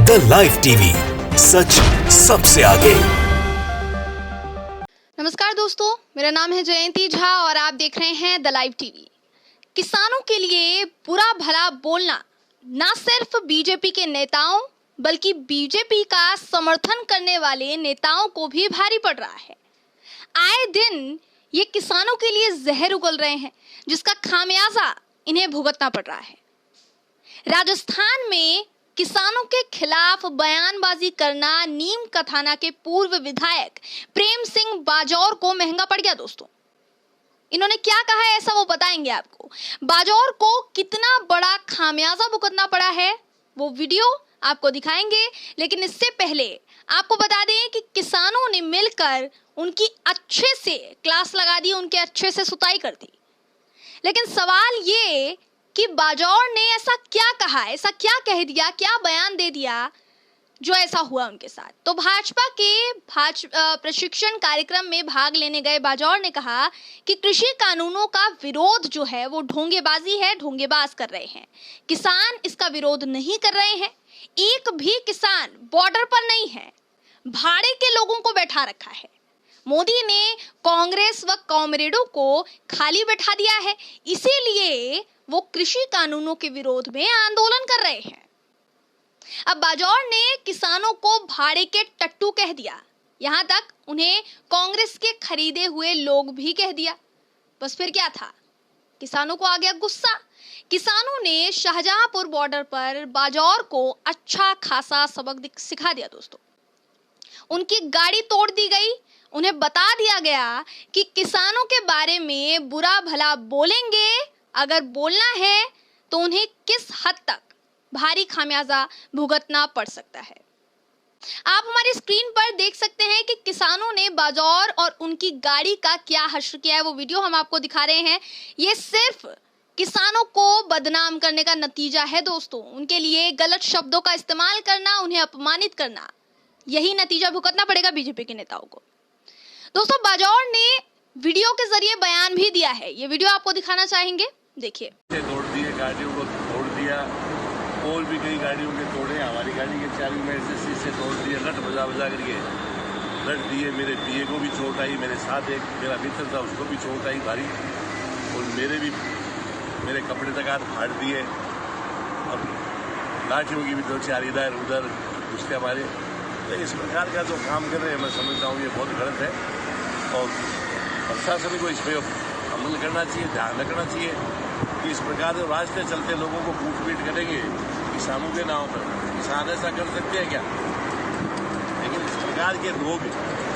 The live TV, सच सबसे आगे। नमस्कार दोस्तों, मेरा नाम है जयंती झा और आप देख रहे हैं द लाइव टीवी। किसानों के लिए बुरा भला बोलना ना सिर्फ बीजेपी के नेताओं बल्कि बीजेपी का समर्थन करने वाले नेताओं को भी भारी पड़ रहा है। आए दिन ये किसानों के लिए जहर उगल रहे हैं, जिसका खामियाजा इन्हें भुगतना पड़ रहा है। राजस्थान में किसानों के खिलाफ बयानबाजी करना नीम का थाना के पूर्व विधायक प्रेम सिंह बाजौर को महंगा पड़ गया दोस्तों। इन्होंने क्या कहा है ऐसा वो बताएंगे आपको। बाजौर को कितना बड़ा खामियाजा भुगतना पड़ा है वो वीडियो आपको दिखाएंगे, लेकिन इससे पहले आपको बता दें कि किसानों ने मिलकर उनकी अच्छे से क्लास लगा दी, उनके अच्छे से सुताई कर दी। लेकिन सवाल ये कि बाजौर ने ऐसा क्या कहा, ऐसा क्या कह दिया, क्या बयान दे दिया जो ऐसा हुआ उनके साथ। तो भाजपा के प्रशिक्षण कार्यक्रम में भाग लेने गए बाजौर ने कहा कि कृषि कानूनों का विरोध जो है वो ढोंगेबाजी है, ढोंगेबाज कर रहे हैं। किसान इसका विरोध नहीं कर रहे हैं। एक भी किसान बॉर्डर पर नहीं है, भाड़े के लोगों को बैठा रखा है। मोदी ने कांग्रेस व कॉमरेडों को खाली बैठा दिया है, इसीलिए वो कृषि कानूनों के विरोध में आंदोलन कर रहे हैं। अब बाजौर ने किसानों को भाड़े के टट्टू कह दिया, यहां तक उन्हें कांग्रेस के खरीदे हुए लोग भी कह दिया। बस फिर क्या था, किसानों को आ गया गुस्सा। किसानों ने शाहजहांपुर बॉर्डर पर बाजौर को अच्छा खासा सबक सिखा दिया दोस्तों। उनकी गाड़ी तोड़ दी गई, उन्हें बता दिया गया कि किसानों के बारे में बुरा भला बोलेंगे, अगर बोलना है तो उन्हें किस हद तक भारी खामियाजा भुगतना पड़ सकता है। आप हमारी स्क्रीन पर देख सकते हैं कि किसानों ने बाजौर और उनकी गाड़ी का क्या हश्र किया है। वो वीडियो हम आपको दिखा रहे हैं। ये सिर्फ किसानों को बदनाम करने का नतीजा है दोस्तों। उनके लिए गलत शब्दों का इस्तेमाल करना, उन्हें अपमानित करना, यही नतीजा भुगतना पड़ेगा बीजेपी के नेताओं को। दोस्तों, बाजौर ने वीडियो के जरिए बयान भी दिया है। ये वीडियो आपको दिखाना चाहेंगे, देखिए। तोड़ दिए, गाड़ियों को तोड़ दिया, और भी कई गाड़ियों के तोड़े, हमारी गाड़ी के चाबी में से शीशे तोड़ दिए, नट बजा बजा करके रख दिए। मेरे पिए को भी चोट आई, मेरे साथ एक मेरा मित्र था उसको भी चोट आई भारी, और मेरे कपड़े तक हाथ फाड़ दिए। अब लाठियों की भी दो चार इधर उधर उसके हमारे। तो इस प्रकार का जो काम कर रहे हैं मैं समझता हूँ ये बहुत गलत है, और प्रशासन को इस पर अमल करना चाहिए, ध्यान रखना चाहिए कि इस प्रकार से रास्ते चलते लोगों को कूट पीट करेंगे किसानों के नाम पर। किसान ऐसा कर सकते हैं क्या? लेकिन इस प्रकार के लोग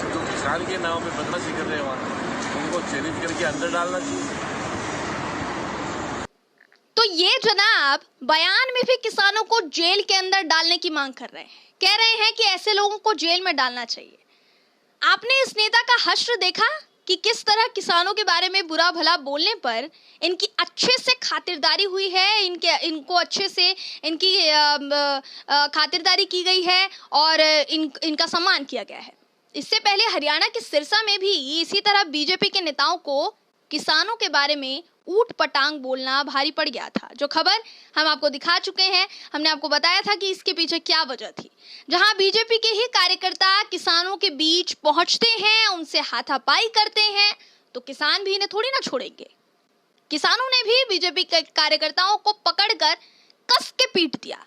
जो किसान के नाम पे बदमाशी कर रहे हैं वहाँ, उनको चयनित करके अंदर डालना चाहिए। तो ये जनाब बयान में भी किसानों को जेल के अंदर डालने की मांग कर रहे हैं। कह रहे हैं कि ऐसे लोगों को जेल में डालना चाहिए। आपने इस नेता का हश्र देखा कि किस तरह किसानों के बारे में बुरा भला बोलने पर इनकी अच्छे से खातिरदारी हुई है, इनको अच्छे से इनकी खातिरदारी की गई है और इनका सम्मान किया गया है। इससे पहले हरियाणा के सिरसा में भी इसी तरह बीजेपी के नेताओं को किसानों के बारे में ऊट पटांग बोलना भारी पड़ गया था। जो खबर हम आपको दिखा चुके हैं, हमने आपको बताया था कि इसके पीछे क्या वजह थी। जहां बीजेपी के ही कार्यकर्ता किसानों के बीच पहुंचते हैं, उनसे हाथापाई करते हैं, तो किसान भी इन्हें थोड़ी ना छोड़ेंगे। किसानों ने भी बीजेपी के कार्यकर्ताओं को पकड़कर कस के पीट दिया।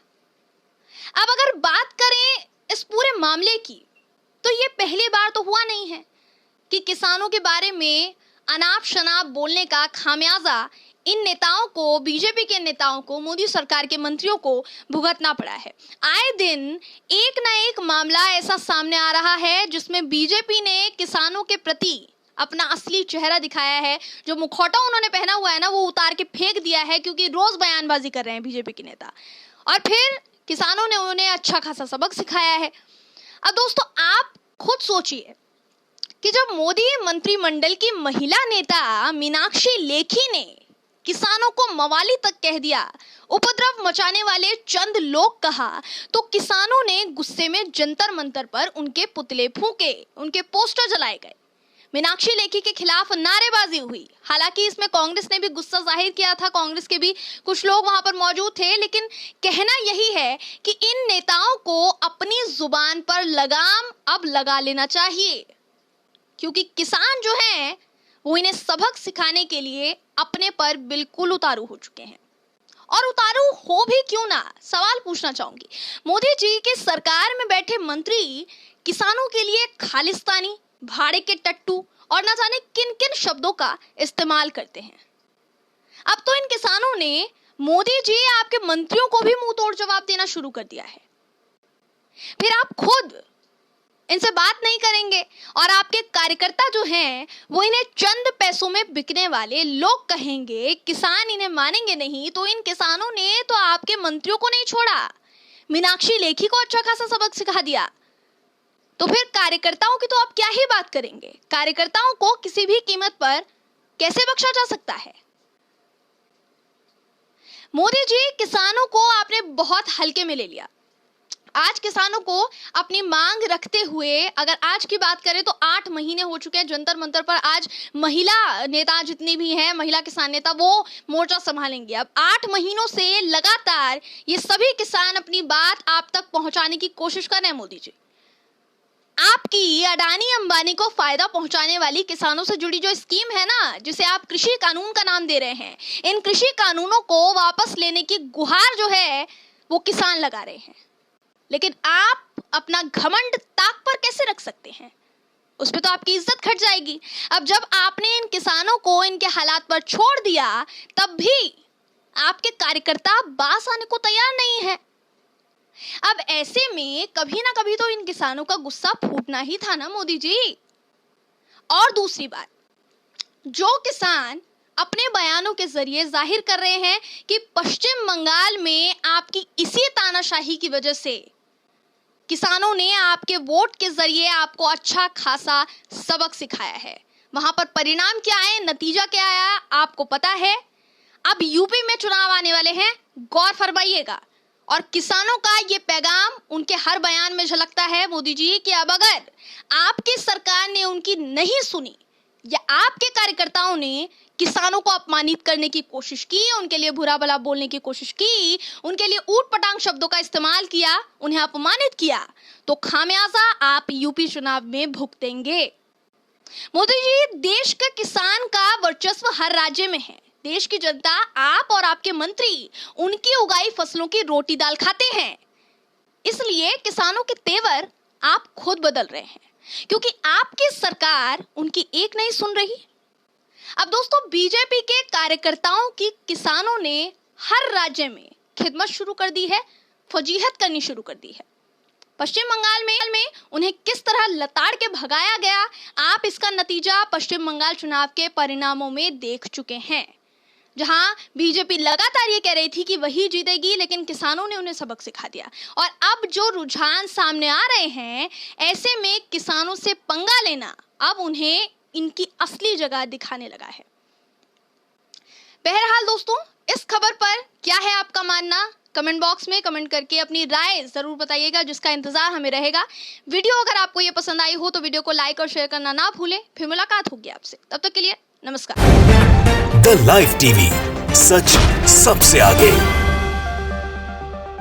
अब अगर बात करें इस पूरे मामले की, तो ये पहली बार तो हुआ नहीं है कि किसानों के बारे में अनाप शनाप बोलने का खामियाजा इन नेताओं को, बीजेपी के नेताओं को, मोदी सरकार के मंत्रियों को भुगतना पड़ा है। आए दिन एक ना एक मामला ऐसा सामने आ रहा है जिसमें बीजेपी ने किसानों के प्रति अपना असली चेहरा दिखाया है। जो मुखौटा उन्होंने पहना हुआ है ना, वो उतार के फेंक दिया है, क्योंकि रोज बयानबाजी कर रहे हैं बीजेपी के नेता, और फिर किसानों ने उन्हें अच्छा खासा सबक सिखाया है। अब दोस्तों, आप खुद सोचिए कि जब मोदी मंत्रिमंडल की महिला नेता मीनाक्षी लेखी ने किसानों को मवाली तक कह दिया, उपद्रव मचाने वाले चंद लोग कहा, तो किसानों ने गुस्से में जंतर मंतर पर उनके पुतले फूंके, उनके पोस्टर जलाए गए। मीनाक्षी लेखी के खिलाफ नारेबाजी हुई। हालांकि इसमें कांग्रेस ने भी गुस्सा जाहिर किया था, कांग्रेस के भी कुछ लोग वहां पर मौजूद थे, लेकिन कहना यही है कि इन नेताओं को अपनी जुबान पर लगाम अब लगा लेना चाहिए, क्योंकि किसान जो हैं वो इन्हें सबक सिखाने के लिए अपने पर बिल्कुल उतारू हो चुके हैं। और उतारू हो भी क्यों ना, सवाल पूछना चाहूंगी, मोदी जी की सरकार में बैठे मंत्री किसानों के लिए खालिस्तानी, भाड़े के टट्टू और न जाने किन किन शब्दों का इस्तेमाल करते हैं। अब तो इन किसानों ने मोदी जी आपके मंत्रियों को भी मुंह तोड़ जवाब देना शुरू कर दिया है। फिर आप खुद इनसे बात नहीं करेंगे और आपके कार्यकर्ता जो हैं वो इन्हें चंद पैसों में बिकने वाले लोग कहेंगे, किसान इन्हें मानेंगे नहीं। तो इन किसानों ने तो आपके मंत्रियों को नहीं छोड़ा, मीनाक्षी लेखी को अच्छा खासा सबक सिखा दिया। तो फिर कार्यकर्ताओं की तो आप क्या ही बात करेंगे। कार्यकर्ताओं को किसी भी कीमत पर कैसे बख्शा जा सकता है। मोदी जी, किसानों को आपने बहुत हल्के में ले लिया। आज किसानों को अपनी मांग रखते हुए, अगर आज की बात करें तो 8 महीने हो चुके हैं। जंतर मंतर पर आज महिला नेता जितनी भी हैं, महिला किसान नेता, वो मोर्चा संभालेंगे। अब 8 महीनों से लगातार ये सभी किसान अपनी बात आप तक पहुंचाने की कोशिश कर रहे हैं। मोदी जी, आपकी अडानी अंबानी को फायदा पहुंचाने वाली किसानों से जुड़ी जो स्कीम है ना, जिसे आप कृषि कानून का नाम दे रहे हैं, इन कृषि कानूनों को वापस लेने की गुहार जो है वो किसान लगा रहे हैं। लेकिन आप अपना घमंड ताक पर कैसे रख सकते हैं? उस पे तो आपकी इज्जत घट जाएगी। अब जब आपने इन किसानों को इनके हालात पर छोड़ दिया, तब भी आपके कार्यकर्ता बास आने को तैयार नहीं है। अब ऐसे में कभी ना कभी तो इन किसानों का गुस्सा फूटना ही था ना मोदी जी। और दूसरी बात, जो किसान अपने बयानों के जरिए जाहिर कर रहे हैं कि पश्चिम बंगाल में आपकी इसी तानाशाही की वजह से किसानों ने आपके वोट के जरिए आपको अच्छा खासा सबक सिखाया है, वहां पर परिणाम क्या आए, नतीजा क्या आया, आपको पता है। अब यूपी में चुनाव आने वाले हैं, गौर फरमाइएगा। और किसानों का ये पैगाम उनके हर बयान में झलकता है मोदी जी कि अब अगर आपकी सरकार ने उनकी नहीं सुनी या आपके कार्यकर्ताओं ने किसानों को अपमानित करने की कोशिश की, उनके लिए बुरा भला बोलने की कोशिश की, उनके लिए ऊट पटांग शब्दों का इस्तेमाल किया, उन्हें अपमानित किया, तो खामियाजा आप यूपी चुनाव में भुगतेंगे। मोदी जी, देश के किसान का वर्चस्व हर राज्य में है। देश की जनता, आप और आपके मंत्री उनकी उगाई फसलों की रोटी दाल खाते हैं। इसलिए किसानों के तेवर आप खुद बदल रहे हैं, क्योंकि आपकी सरकार उनकी एक नहीं सुन रही। अब दोस्तों, बीजेपी के कार्यकर्ताओं की किसानों ने हर राज्य में खिदमत शुरू कर दी है, फजीहत करनी शुरू कर दी है। पश्चिम बंगाल में उन्हें किस तरह लताड़ के भगाया गया, आप इसका नतीजा पश्चिम बंगाल चुनाव के परिणामों में देख चुके हैं, जहां बीजेपी लगातार ये कह रही थी कि वही जीतेगी, लेकिन किसानों ने उन्हें सबक सिखा दिया। और अब जो रुझान सामने आ रहे हैं, ऐसे में किसानों से पंगा लेना अब उन्हें इनकी असली जगह दिखाने लगा है। बहरहाल दोस्तों, इस खबर पर क्या है आपका मानना? कमेंट बॉक्स में कमेंट करके अपनी राय जरूर बताइएगा, जिसका इंतजार हमें रहेगा। वीडियो अगर आपको ये पसंद आई हो तो वीडियो को लाइक और शेयर करना ना भूलें। फिर मुलाकात होगी आपसे, तब तक के लिए नमस्कार। द लाइव टीवी, सच सबसे आगे।